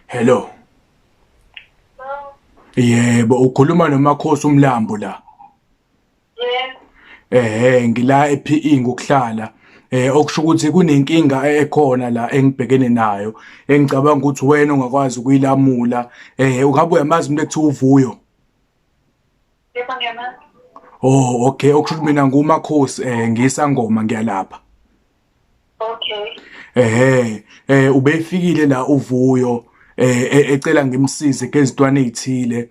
Hello. Yebo, ukhuluma noMakhosi uMlambo la. Ngila ePE ngokuhlala. Okusho ukuthi kunenkinga ekhona la engibhekene nayo. Engicabanga ukuthi wena ungakwazi ukuyilamula. Ungabe uyamazi umuntu ekuthiwa uVuyo? Yebo ngiyamazi. Oh, okay. Okusho ukuthi mina nguMakhosi ngisangoma ngiyalapha. Okay. Ubefikile la uVuyo ecela ngimsize ngezintwana ezithile.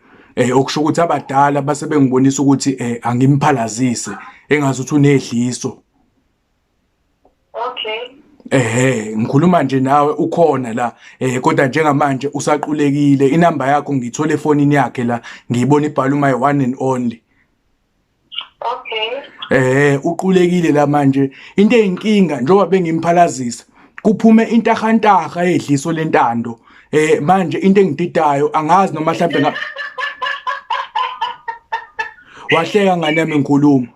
Okusho ukuthi abadala base bengibonisa ukuthi angimphalazise engazuthi unedliso. Okay. Ngikhuluma nje nawe ukhona la kodwa njengamanje usaqulekile inamba yakho ngiyithola efonini yakhe la ngiyibona ibhala my one and only. Okay. Uqulekile la manje into eyinkinga njengoba bengimphalazisa kuphume intahantaha edliso lentando manje into engididayo angazi noma mhlambe wahleka ngani yami ngikhuluma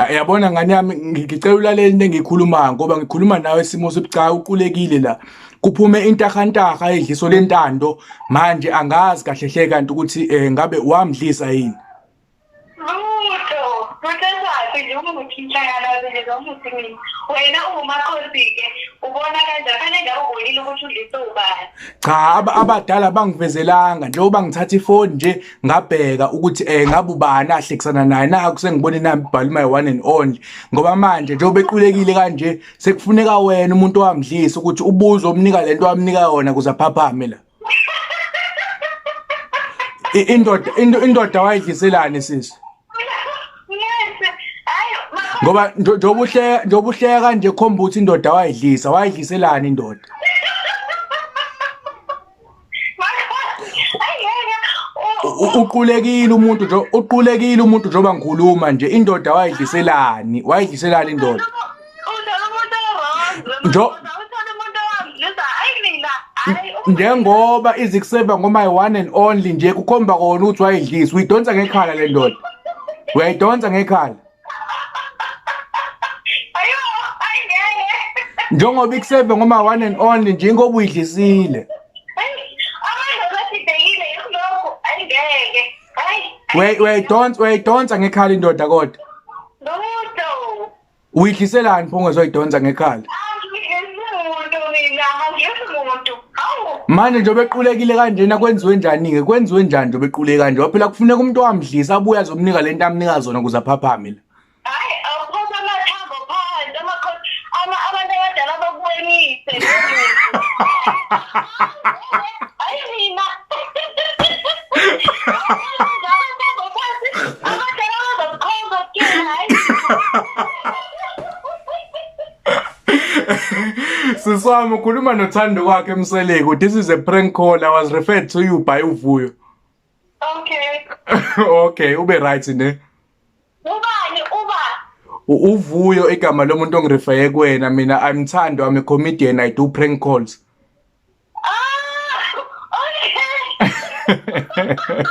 yabona ngani yami ngicela ulalela into engikhulumayo ngoba ngikhuluma nawe isimo sobucayi uqulekile la kuphume intahantaha edliso lentando manje angazi kahle hle kanti ukuthi ngabe wamdlisa yini wena uMakhosi-ke ubona kanjani fanele ngabe ubonile ukuthi udlise ubani? Cha abadala bangivezelanga njengoba ngithatha ifoni nje ngabheka ukuthi ngabe ubani ahlekisana naye naku sengibone nami ibhala my one and only ngoba manje njengoba equlekile kanje sekufuneka wena umuntu owamdlisa ukuthi ubuzo omnika lento wamnika yona kuze aphaphame la indoda wayidliselani sisi ngoba njoba uhleka kanje khomba ukuthi indoda wayidliselani indoda uqulekile umuntu njoba ngikhuluma nje indoda wayidliselani indoda njengoba izikuseva ngoma one and only nje kukhomba kona ukuthi wayidlisa uyidonsa ngekhala le ndoda uyayidonsa ngekhala njengoba ikuseve ngoma one and only nje ngoba uyidlisile uyayidonsa ngekhala indoda kodwa uyidliselani pho ungazoyidonsa ngekhala manje njengoba equlekile kanjena kwenziwe njani-ke kwenziwe njani njengoba equleke kanje waphela kufuneka umuntu owamdlisa abuye azomnika lento amnika zona ukuze aphaphame la Siswami ukhuluma noThando kwakhe eMseleko. This is a prank call. I was referred to you by uVuyo. Okay. Okay, ube right ne? Ubani uVuyo igama lomuntu ongirefere kuwena mina I'm Thando, I'm a comedian, I do prank calls. Okay.